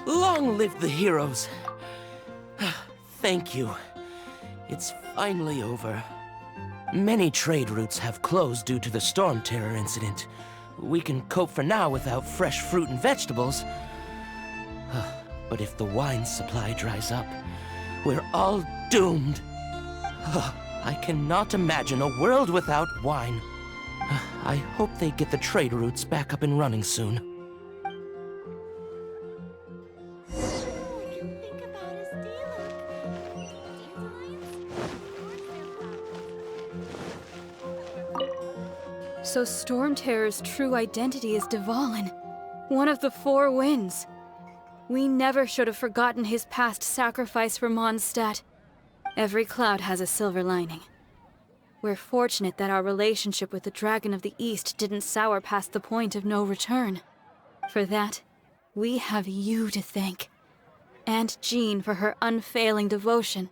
Long live the heroes. Thank you. It's finally over. Many trade routes have closed due to the storm terror incident. We can cope for now without fresh fruit and vegetables. But if the wine supply dries up, we're all doomed. I cannot imagine a world without wine. I hope they get the trade routes back up and running soon. So Storm Terror's true identity is Dvalin, one of the Four Winds. We never should have forgotten his past sacrifice for Mondstadt. Every cloud has a silver lining. We're fortunate that our relationship with the Dragon of the East didn't sour past the point of no return. For that, we have you to thank. And Jean for her unfailing devotion.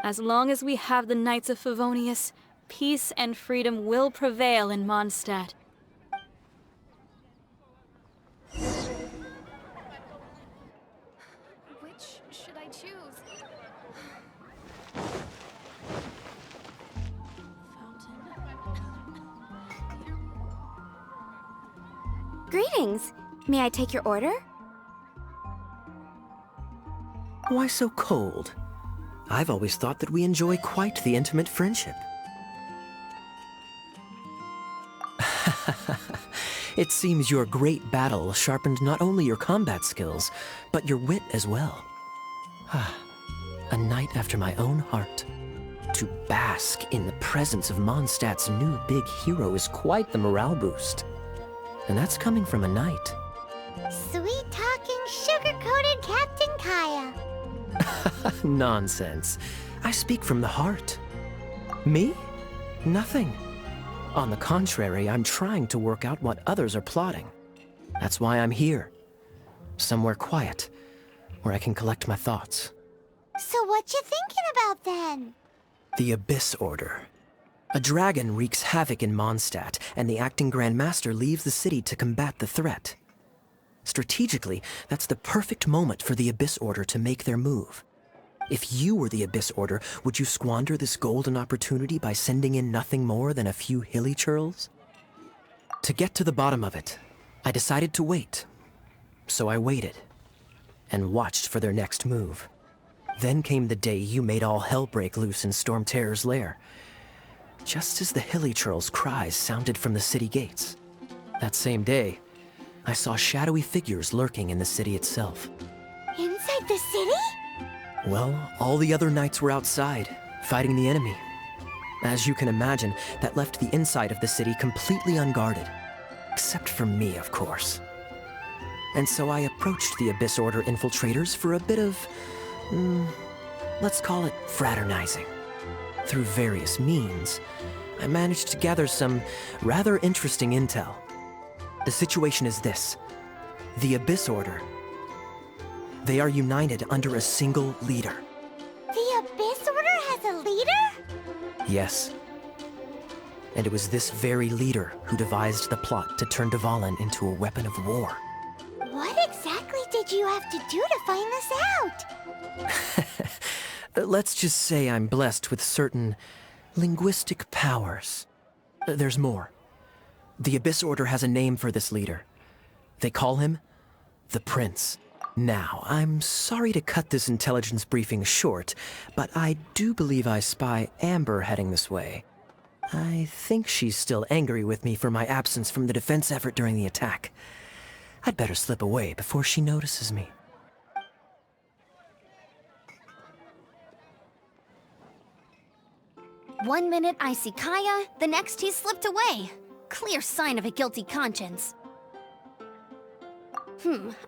As long as we have the Knights of Favonius, peace and freedom will prevail in Mondstadt. Which should I choose? Greetings. May I take your order? Why so cold? I've always thought that we enjoy quite the intimate friendship. It seems your great battle sharpened not only your combat skills, but your wit as well. A knight after my own heart. To bask in the presence of Mondstadt's new big hero is quite the morale boost. And that's coming from a knight. Sweet-talking, sugar-coated Captain Kaya. Nonsense. I speak from the heart. Me? Nothing. On the contrary, I'm trying to work out what others are plotting. That's why I'm here. Somewhere quiet, where I can collect my thoughts. So what you thinking about then? The Abyss Order. A dragon wreaks havoc in Mondstadt, and the acting Grand Master leaves the city to combat the threat. Strategically, that's the perfect moment for the Abyss Order to make their move. If you were the Abyss Order, would you squander this golden opportunity by sending in nothing more than a few hilly churls? To get to the bottom of it, I decided to wait. So I waited, and watched for their next move. Then came the day you made all hell break loose in Storm Terror's lair. Just as the hilly churls' cries sounded from the city gates. That same day, I saw shadowy figures lurking in the city itself. Inside the city? Well, all the other knights were outside, fighting the enemy. As you can imagine, that left the inside of the city completely unguarded. Except for me, of course. And so I approached the Abyss Order infiltrators for a bit of, let's call it fraternizing. Through various means, I managed to gather some rather interesting intel. The situation is this. The Abyss Order. They are united under a single leader. The Abyss Order has a leader? Yes. And it was this very leader who devised the plot to turn Dvalin into a weapon of war. What exactly did you have to do to find this out? Let's just say I'm blessed with certain linguistic powers. There's more. The Abyss Order has a name for this leader. They call him the Prince. Now, I'm sorry to cut this intelligence briefing short, but I do believe I spy Amber heading this way. I think she's still angry with me for my absence from the defense effort during the attack. I'd better slip away before she notices me. One minute I see Kaya, the next he slipped away. Clear sign of a guilty conscience.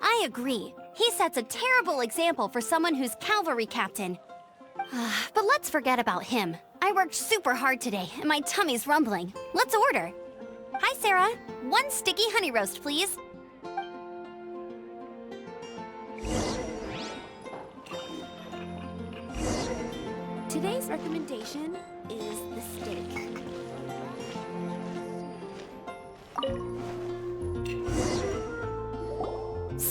I agree. He sets a terrible example for someone who's cavalry captain. But let's forget about him. I worked super hard today, and my tummy's rumbling. Let's order. Hi, Sarah. One sticky honey roast, please. Today's recommendation is the steak.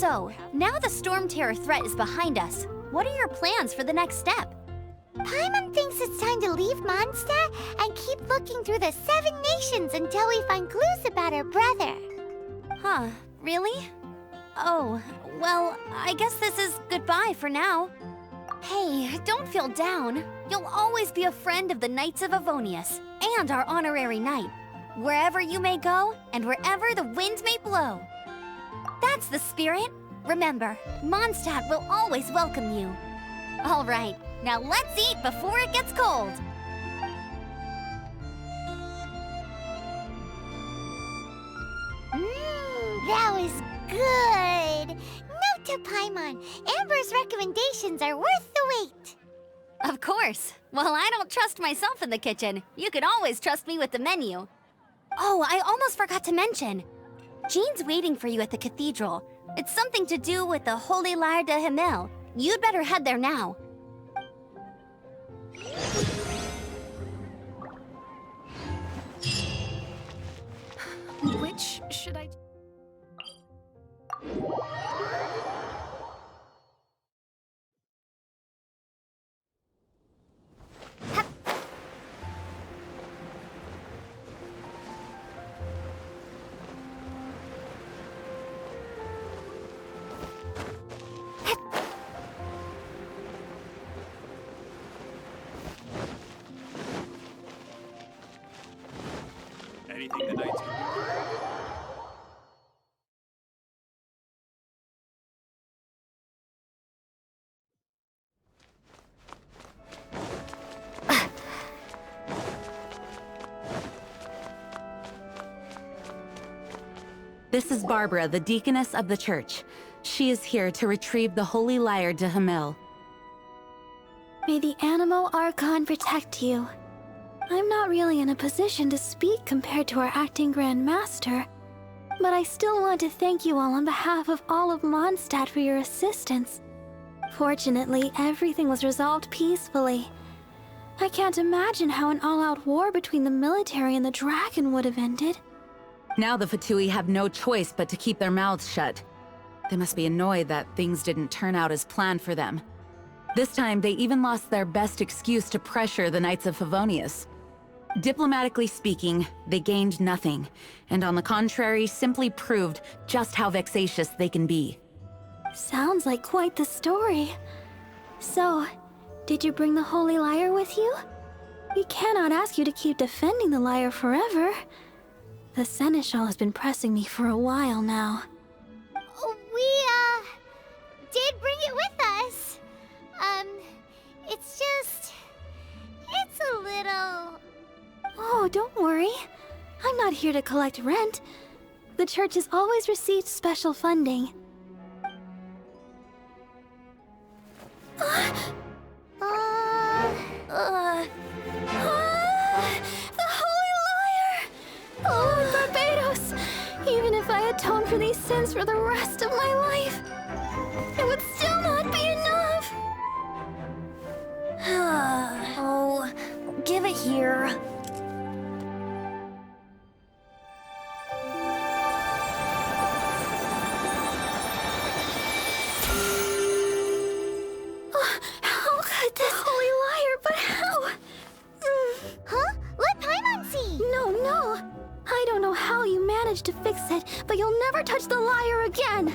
So, now the Storm Terror threat is behind us. What are your plans for the next step? Paimon thinks it's time to leave Mondstadt and keep looking through the 7 nations until we find clues about her brother. Huh, really? Oh, well, I guess this is goodbye for now. Hey, don't feel down. You'll always be a friend of the Knights of Avonius, and our honorary knight. Wherever you may go, and wherever the wind may blow. That's the spirit. Remember, Mondstadt will always welcome you. All right, now let's eat before it gets cold. That was good. Note to Paimon, Amber's recommendations are worth the wait. Of course. Well, I don't trust myself in the kitchen. You can always trust me with the menu. Oh, I almost forgot to mention. Jean's waiting for you at the cathedral. It's something to do with the Holy Lyre de Himmel. You'd better head there now. Which should I... Anything the Knights can do. This is Barbara, the deaconess of the church. She is here to retrieve the Holy Lyre de Himmel. May the Animo Archon protect you. I'm not really in a position to speak compared to our acting Grand Master, but I still want to thank you all on behalf of all of Mondstadt for your assistance. Fortunately, everything was resolved peacefully. I can't imagine how an all-out war between the military and the dragon would have ended. Now the Fatui have no choice but to keep their mouths shut. They must be annoyed that things didn't turn out as planned for them. This time, they even lost their best excuse to pressure the Knights of Favonius. Diplomatically speaking, they gained nothing, and on the contrary, simply proved just how vexatious they can be. Sounds like quite the story. So, did you bring the Holy Lyre with you? We cannot ask you to keep defending the lyre forever. The Seneschal has been pressing me for a while now. We, did bring it with us. It's a little... Oh, don't worry. I'm not here to collect rent. The church has always received special funding. The Holy Lyre! Oh, Barbados! Even if I atoned for these sins for the rest of my life, it would still not be enough! Oh, give it here. How could this Holy Lyre, but how? Huh? Let Paimon see! No. I don't know how you managed to fix it, but you'll never touch the lyre again!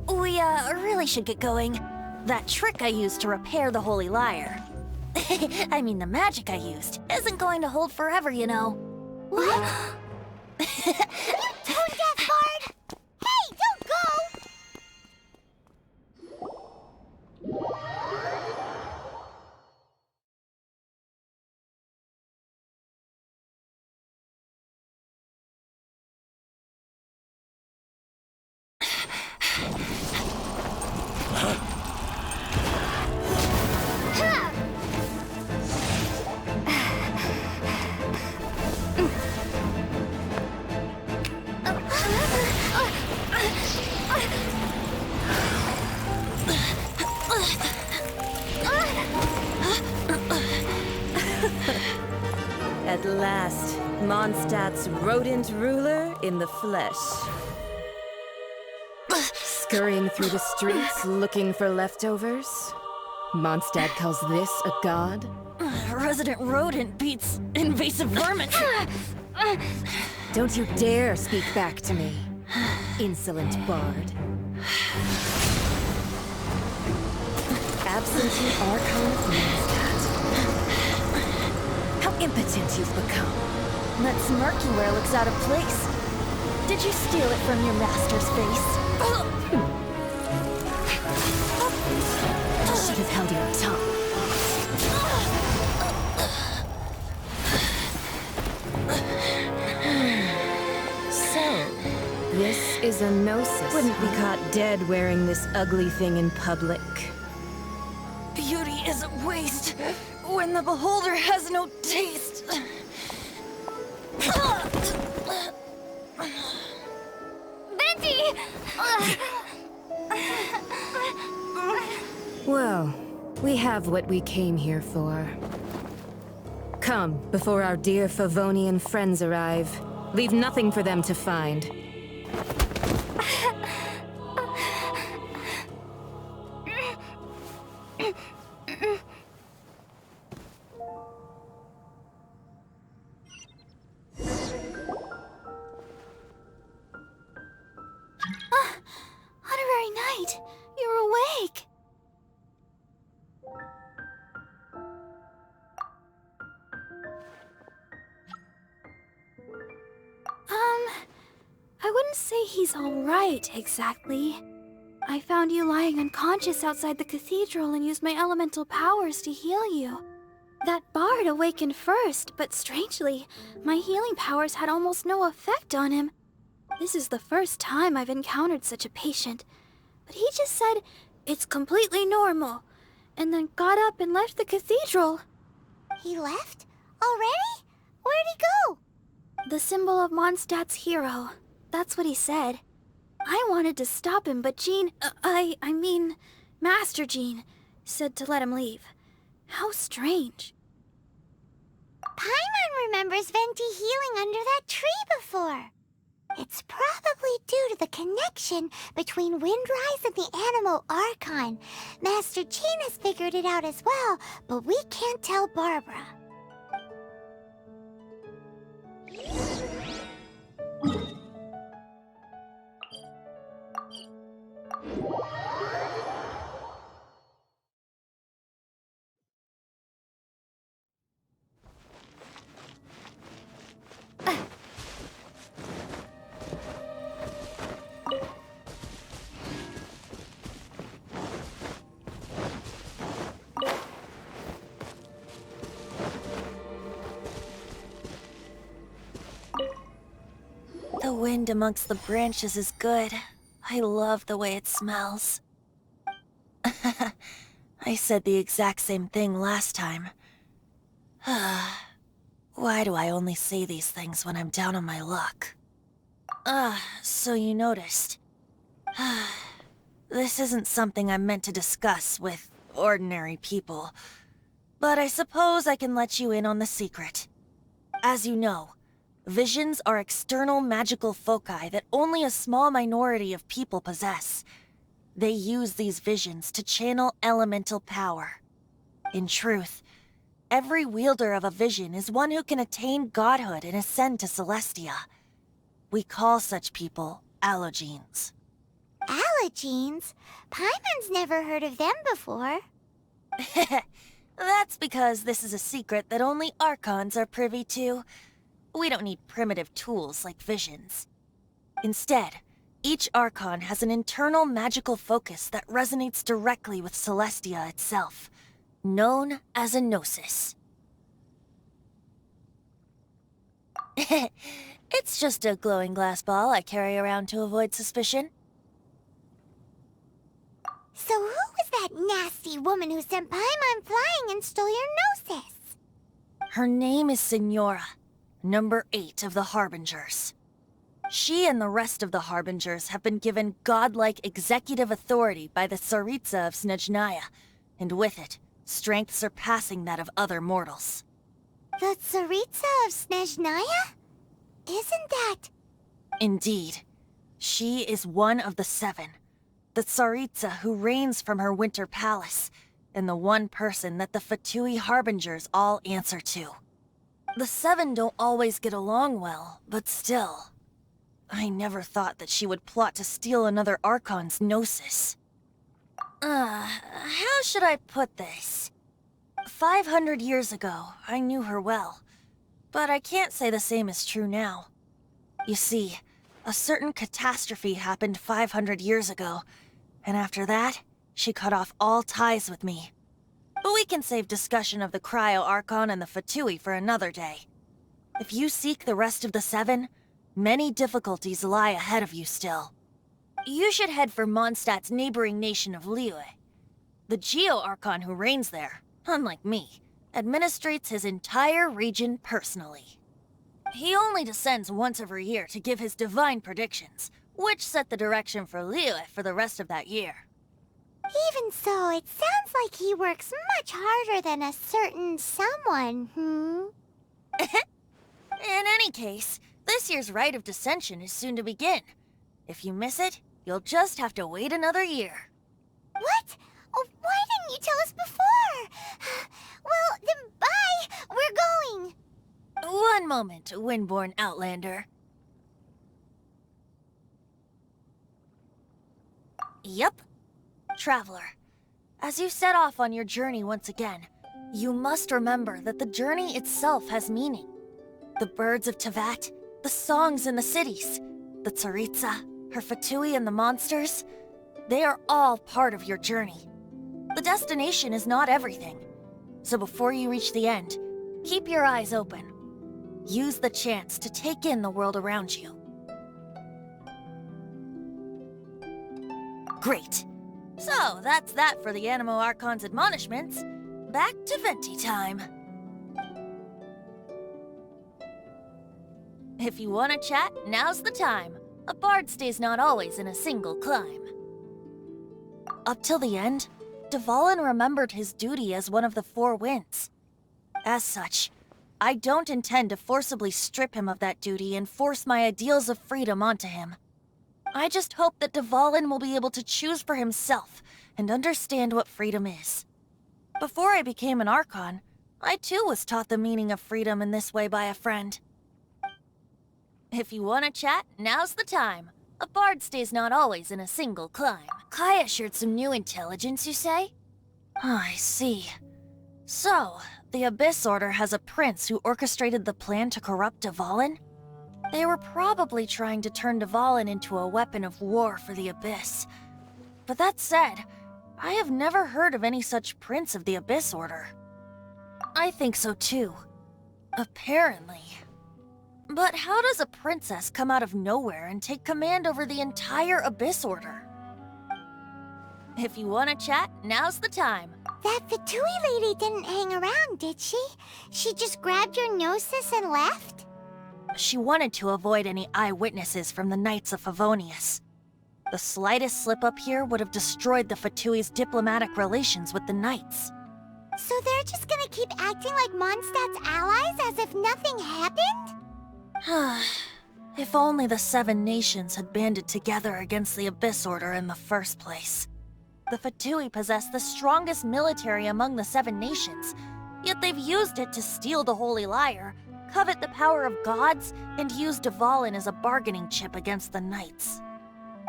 We, really should get going. That trick I used to repair the Holy Lyre. I mean, the magic I used isn't going to hold forever, you know. What? Tone deaf, Bard! Hey, don't go! At last, Mondstadt's rodent ruler in the flesh. Scurrying through the streets looking for leftovers? Mondstadt calls this a god? Resident rodent beats invasive vermin. Don't you dare speak back to me, insolent bard. Absentee Archon of Mondstadt. How impotent you've become. That smirky wear looks out of place. Did you steal it from your master's face? Should have held your tongue. So, this is a Gnosis. Wouldn't be caught dead wearing this ugly thing in public. Beauty is a waste when the beholder has no taste. Venti! Well, we have what we came here for. Come, before our dear Favonian friends arrive. Leave nothing for them to find. Honorary Knight, you're awake. I wouldn't say he's all right, exactly. I found you lying unconscious outside the cathedral and used my elemental powers to heal you. That bard awakened first, but strangely, my healing powers had almost no effect on him. This is the first time I've encountered such a patient. But he just said, it's completely normal, and then got up and left the cathedral. He left? Already? Where'd he go? The symbol of Mondstadt's hero. That's what he said. I wanted to stop him, but Jean, I mean, Master Jean, said to let him leave. How strange. Paimon remembers Venti healing under that tree before. It's probably due to the connection between Windrise and the Animal Archon. Master Jean has figured it out as well, but we can't tell Barbara. The wind amongst the branches is good. I love the way it smells. I said the exact same thing last time. Why do I only say these things when I'm down on my luck? So you noticed. This isn't something I'm meant to discuss with ordinary people, but I suppose I can let you in on the secret. As you know, visions are external magical foci that only a small minority of people possess. They use these visions to channel elemental power. In truth, every wielder of a vision is one who can attain godhood and ascend to Celestia. We call such people allogenes. Allogenes? Paimon's never heard of them before. That's because this is a secret that only Archons are privy to. We don't need primitive tools like visions. Instead, each Archon has an internal magical focus that resonates directly with Celestia itself, known as a Gnosis. It's just a glowing glass ball I carry around to avoid suspicion. So who was that nasty woman who sent Paimon flying and stole your Gnosis? Her name is Signora, number 8 of the Harbingers. She and the rest of the Harbingers have been given godlike executive authority by the Tsaritsa of Snezhnaya, and with it, strength surpassing that of other mortals. The Tsaritsa of Snezhnaya? Isn't that... Indeed. She is one of the 7. the Tsaritsa who reigns from her winter palace, and the one person that the Fatui Harbingers all answer to. The seven don't always get along well, but still. I never thought that she would plot to steal another Archon's Gnosis. How should I put this? 500 years ago, I knew her well, but I can't say the same is true now. You see, a certain catastrophe happened 500 years ago, and after that, she cut off all ties with me. But we can save discussion of the Cryo Archon and the Fatui for another day. If you seek the rest of the seven, many difficulties lie ahead of you still. You should head for Mondstadt's neighboring nation of Liyue. The Geo-Archon who reigns there, unlike me, administrates his entire region personally. He only descends once every year to give his divine predictions, which set the direction for Liyue for the rest of that year. Even so, it sounds like he works much harder than a certain someone, In any case, this year's Rite of Descension is soon to begin. If you miss it, you'll just have to wait another year. What? Oh, why didn't you tell us before? Well, then bye! We're going! One moment, Windborn Outlander. Yep. Traveler, as you set off on your journey once again, you must remember that the journey itself has meaning. The birds of Tevat, the songs in the cities, the Tsaritsa, her Fatui and the monsters, they are all part of your journey. The destination is not everything, so before you reach the end, keep your eyes open. Use the chance to take in the world around you. Great. So, that's that for the Animo Archon's admonishments. Back to Venti time. If you want to chat, now's the time. A bard stays not always in a single climb. Up till the end, Dvalin remembered his duty as one of the Four Winds. As such, I don't intend to forcibly strip him of that duty and force my ideals of freedom onto him. I just hope that Dvalin will be able to choose for himself and understand what freedom is. Before I became an Archon, I too was taught the meaning of freedom in this way by a friend. If you want to chat, now's the time. A bard stays not always in a single climb. Kaya shared some new intelligence, you say? I see. So, the Abyss Order has a prince who orchestrated the plan to corrupt Dvalin? They were probably trying to turn Dvalin into a weapon of war for the Abyss. But that said, I have never heard of any such prince of the Abyss Order. I think so too. Apparently. But how does a princess come out of nowhere and take command over the entire Abyss Order? If you want to chat, now's the time. That Fatui lady didn't hang around, did she? She just grabbed your Gnosis and left? She wanted to avoid any eyewitnesses from the Knights of Favonius. The slightest slip-up here would have destroyed the Fatui's diplomatic relations with the Knights. So they're just gonna keep acting like Mondstadt's allies as if nothing happened? If only the Seven Nations had banded together against the Abyss Order in the first place. The Fatui possess the strongest military among the Seven Nations, yet they've used it to steal the Holy Lyre, covet the power of gods, and use Dvalin as a bargaining chip against the Knights.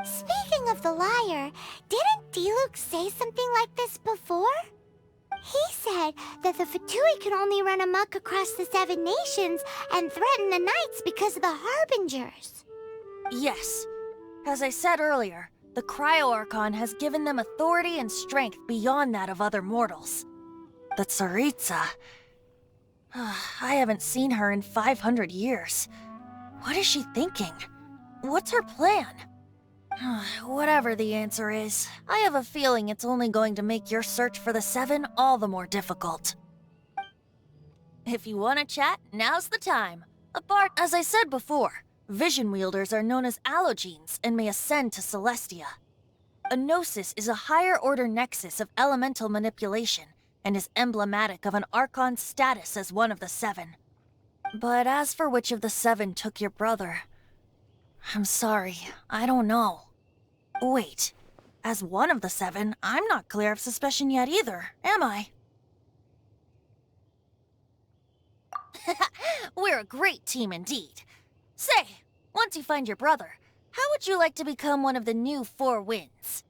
Speaking of the lyre, didn't Diluc say something like this before? He said that the Fatui could only run amok across the Seven Nations and threaten the Knights because of the Harbingers. Yes. As I said earlier, the Cryo-Archon has given them authority and strength beyond that of other mortals. The Tsaritsa... I haven't seen her in 500 years. What is she thinking? What's her plan? Whatever the answer is, I have a feeling it's only going to make your search for the Seven all the more difficult. If you want to chat, now's the time. As I said before, vision wielders are known as allogenes and may ascend to Celestia. A Gnosis is a higher-order nexus of elemental manipulation and is emblematic of an Archon's status as one of the Seven. But as for which of the Seven took your brother... I'm sorry, I don't know. Wait, As one of the 7, I'm not clear of suspicion yet either, am I? We're a great team indeed. Say, once you find your brother, how would you like to become one of the new 4 winds?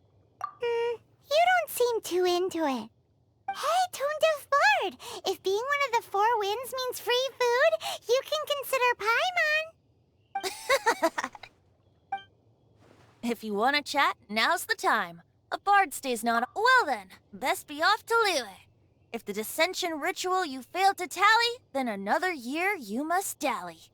You don't seem too into it. Hey, Tone Deaf Bard! If being one of the 4 winds means free food, you can consider Paimon. If you want to chat, now's the time. A bard stays not— Well then, best be off to Liyue. If the dissension ritual you failed to tally, then another year you must dally.